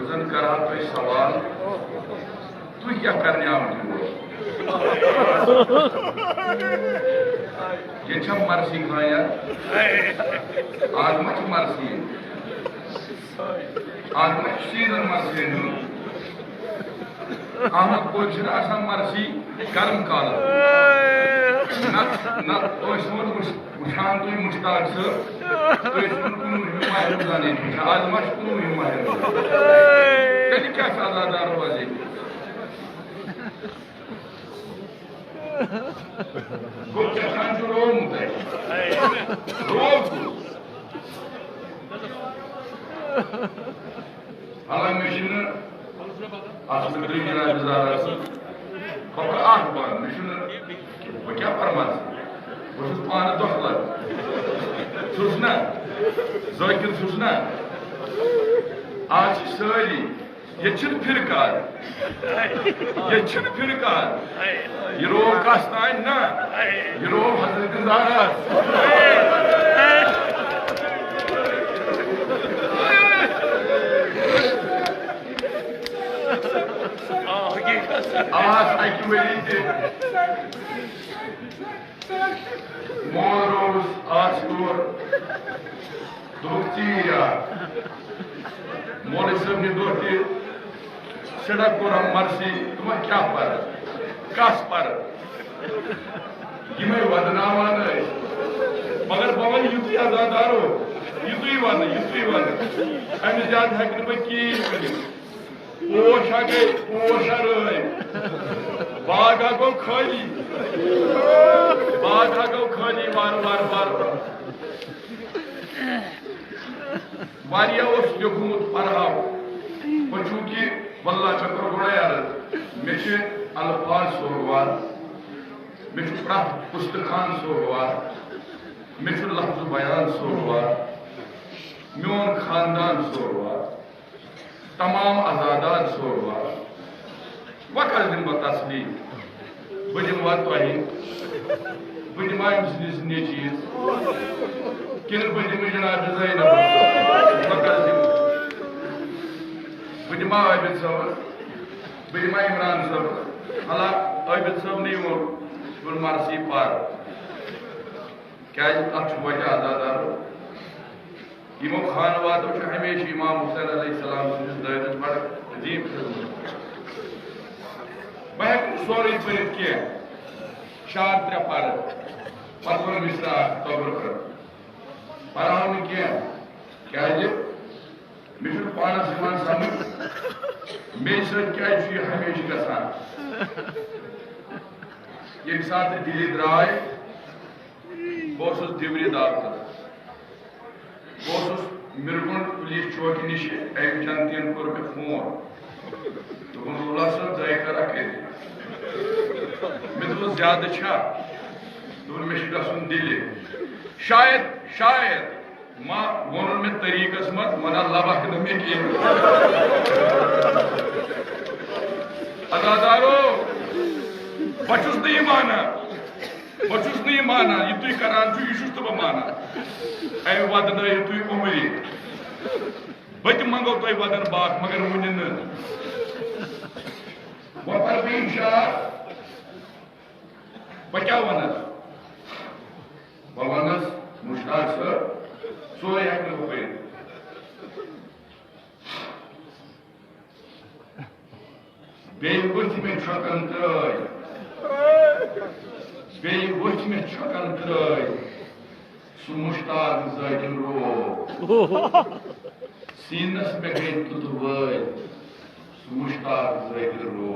बजन करा तो सवाल तू क्या करने आमत ये मर्सी खाया आज मत मर्सी आज मत सीजन मर्सी अहमद कोच मर्सी गर्म काल वुचान तुम मुश्ताक सर आज मत कल क्या अजादार रोजे गो चखान रोमुत रोग हालांकि क्या फरमान बहुत पान दोखल सुना जाकिर सुना आज सारी ये फिरकार ये रोग कस तान ना ये रोग हजरत ज़हरा आज अकि वरी मोल रोज आज दोस्ती मोल सब दोस्ती सड़क कोर मर्सी तुम क्या पर कस पर ये वदनावान मगर बवन युत आजादारो युतु वन अमि ज्यादा हेक बह कहीं पोशा गई पोशा रही बागा गो खाली वार वारिया लिखमुत पढ़ाव वो चूंकि वल्ला चक्र गोड़ा यार मे अल्फाज सोगवार मे प्रत पुस्तकान सोगवार मे लफ्ज बयान सोगवार मोन खानदान सोगवार तमाम आजादात सोगवार वह दिन बह तस्ली बह दिमा तुह बह दिमा ने चीज किन बह दिम जनाब ज़ैनब वह दिम बह दिमा आबिद सब बह दिमा इमरान सब हाला आबिद सब ने मर्सी पार क्या अत वजह आजादार यमो खानवादों हमेशा इमाम हुसैन अलैहिस्सलाम दायरस बड़ अजीब बह सोरे पढ़ कह शार त्रे पर मिश्रा तबर कर पढ़ाव क्या मे पानस समझ मे क्या हमेशा गसान ये साथ दिल्ली द्राय बह दिवरी दावत बह मिरगुंड पुलिस चौकी नश अम चंदन कोर मे फोन दोपन रूला सब दह करा कर मे दोस ज्यादा दोपन मे गसन दिल्ली शायद मा वो मे तरीकस मत मना लबक न मे कह अजादारो बहुस नहीं माना यह तुम करान यह तो माना अमि वदन तुम उमरी बह मंगो तुम वदन बाक मगर वन वह पर बह क्या वनस बह वनस मुश्ताक सर सोरे हेक पे वथ मे छकन वथ मे छकन त्र सह मुश्ताक ज़ाकिर रो सीनस पे गई तुत वल सह मुश्ताक ज़ाकिर रो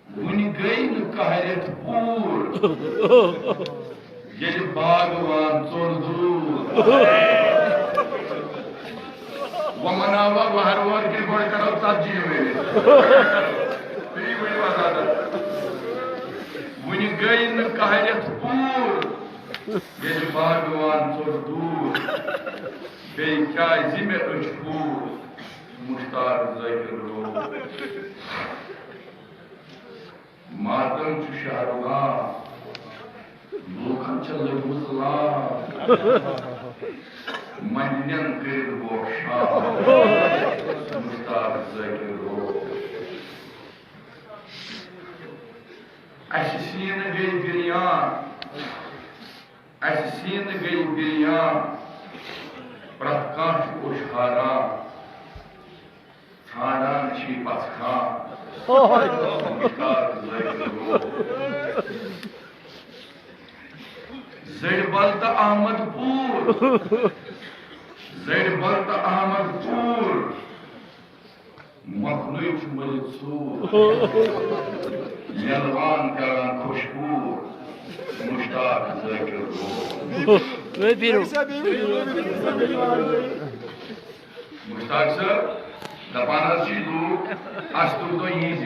वन गई न कहरत पूर ये बागवान चोर दूर वह मनावा वहर वर के गोड़ करो तजी में वन गई न कहरत पूर ये बागवान चोर दूर बे क्या जिम्मे अशपूर मुश्ताक ज़ाकिर रो मातम शाहरुगा लोकन लगमुसला मनन कर वो शाह सीन गई बिरियान प्रत कह हारान ठारान पथ खान जड़बल तो अहमदपुर जड़बल तो अहमदपुर मखलू मलिक सूर यलवान करान खुशबूर मुश्ताक ज़ाकिर मुश्ताक सर दपान लोग अस्तुर तो यीज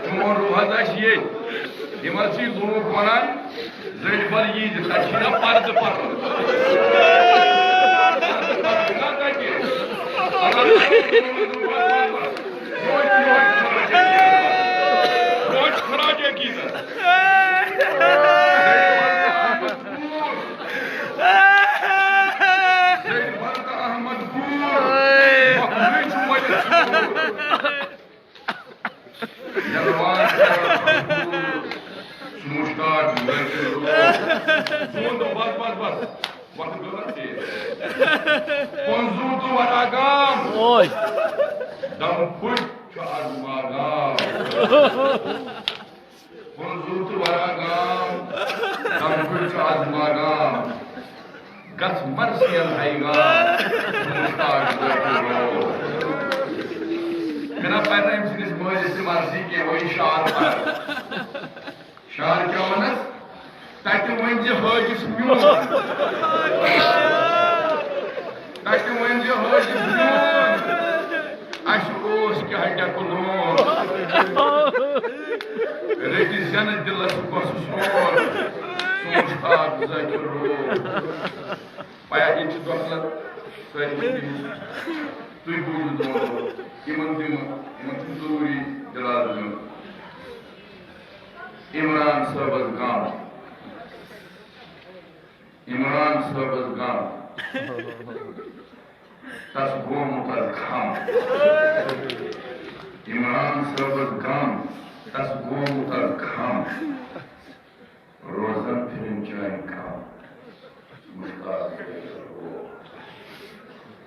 चोन रूहत ये लोग वन जड़बल यीज तथा पर्द पर मर्जी के वही शार शार क्या वनस तक वन हजिस म्यून तक वन हजिस म्यून अस क्या डेकुलोन रटि जन दिलस बस सोर सोच ज़ाकिर पाया ये दोखल सारी तुम बूझो जरूरी दिलाज दिन इमरान साहब गाम तस गोम खम इमरान साहब गाम तस गोम खम रोजन फिर चाय खाम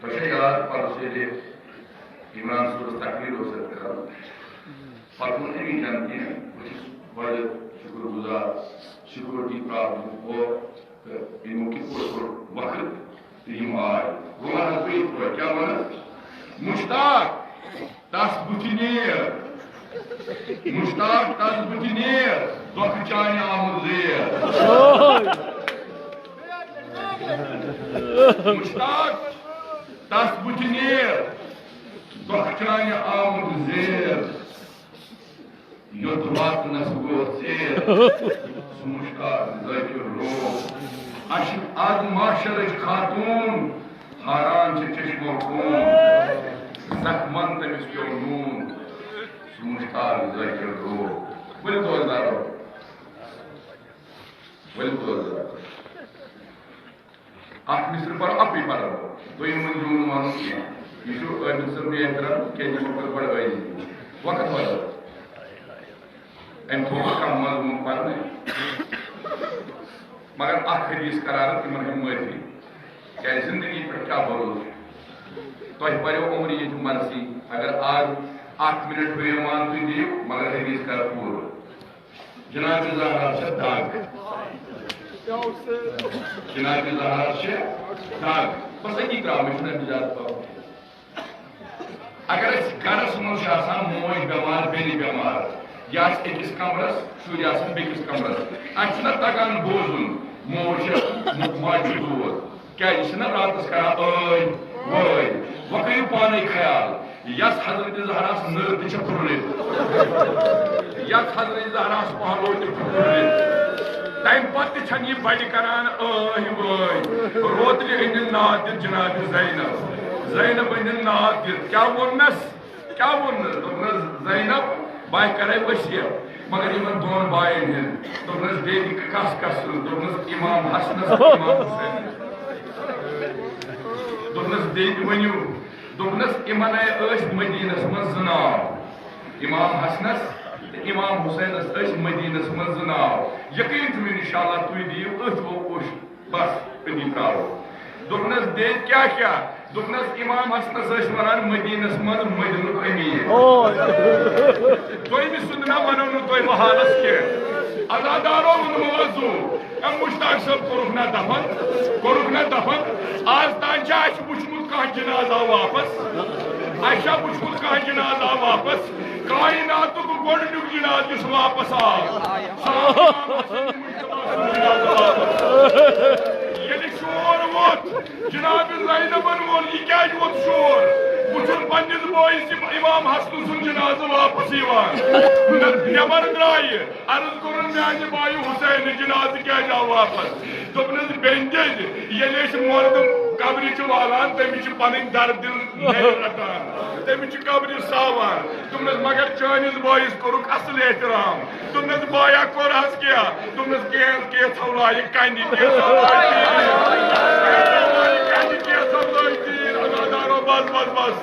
तो यार पर से इमरान सूरत तकरीर हो सकता है पर उन्हें भी जानती हैं बड़े शुक्रगुजार सिक्योरिटी प्राप्त और इनकी वक्त आए वह क्या वन मुश्ताक तस बुथनेर मुश्ताक तस बुथनेर दुख चाने आमद जेर मुश्ताक तस बुथनेर दुखचाने आमद जेर युद्ध वातनस गो सेर मुश्ताक ज़ाकिर आज माशर खातून हारान चश्मो खून जख्मन तमिस पे नून मुश्ताक ज़ाकिर बल दोदारो अख मिस्र पर अपी पर दोम जून वन यह मिस्र बेहतर क्या बड़ वक्त वाला अम थो कम मजमून पर मगर हदीस करार इन माफी क्या जिंदगी पे क्या भरोसा तुम पो उम्र ये मर्जी अगर आज 8 मिनट बेमान तुम दिव मगर हदीस कर पूर जनाब ज़हरा दाग जनाब ज़हरा दाग बस अकी त्रा मिजाज पाव अगर गरस मज मोज बेमार बेनी बेमार या अकिस कमरस शुर बेकिस कमरस अना तगान बोजुन मोज माजि दूर क्या रात करान वय वह करू पान ख्याल यस हजरत ज़हरा नर तुलित यस हजरत ज़हरा पहलो तुलित तम पे बड़ करान वय रोतल अनिल नाद दित जनाब ज़ैनब अनिल नाद दित क्या वोनस ज़ैनब बाय करे वसीयत मगर इन दोन बायन दोपनस बे कस कस दोपनस इमाम हसनस इमाम हुसैन दोपनस बे वनु दोपनस इमन मदीनस मज नाव इमाम हसनस इमाम हुसैन मदीनस मज नाव यकीन तुम इंशाल्लाह तुम दियो अथ वो कुछ बस अदी त्रावो दुखनस दे क्या क्या दुखनस इमाम हसनस वन मदीनस मज मदीनुक अमीर तुम सुनना वनो नु तुम हालस के अजादारो मौजू हम मुश्ताक सब कोरुक ना दफन आज तान वुचमुत कह जनाजा वापस अच्छा वुचमुत कह जनाजा वापस कायनात को गोडनुक जनाज वापस आव ये शोर वोत जनाब ज़ैनबन वोन ये क्या वोत शोर वुचुन पन्निस बोइस इमाम हसन सुन जनाज वापस यवान नबर द्राय अर्ज कोरन म्याने बायु हुसैन जनाज क्या जा वापस दोपनस बेंजेज ये मर्द कब्र वालान तमिस पन दर्द दिल रटान तमिस कब्र सावान तुमनस मगर चानिस बायस कोरुक असल एहतराम तुमनस बाया कोर हस क्या तुमनस के थौलाय कानी के बस बस बस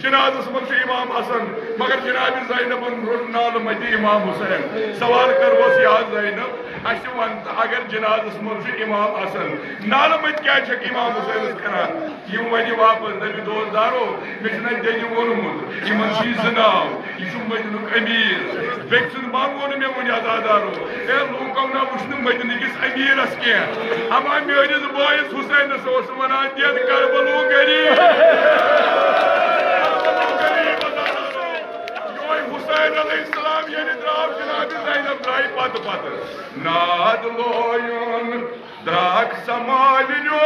जनाजस मन इमाम हसन मगर जनाब ज़ैनबन रोड नाल मती इमाम हुसैन सवाल करवस याद ज़ैनब अश वन अगर जनाजस मन इमाम हसन नाल मत क्या इमाम हुसैन करान यम वन वापस नबी दोस्तदारो मे दिन वोनमुत यमन जनाव यह मदीनुक अमीर बेक सुन मा वोन मे वन आजादारो ए लूको ना वुन मदीनकिस अमीरस क्या अमा मेरिस बॉयस हुसैनस वन दियत करबलो गरीब हुसैन अलैहिस्सलाम ये द्राव जनाब ज़ैनब द्राई पत नाद लोयन द्राक समालियो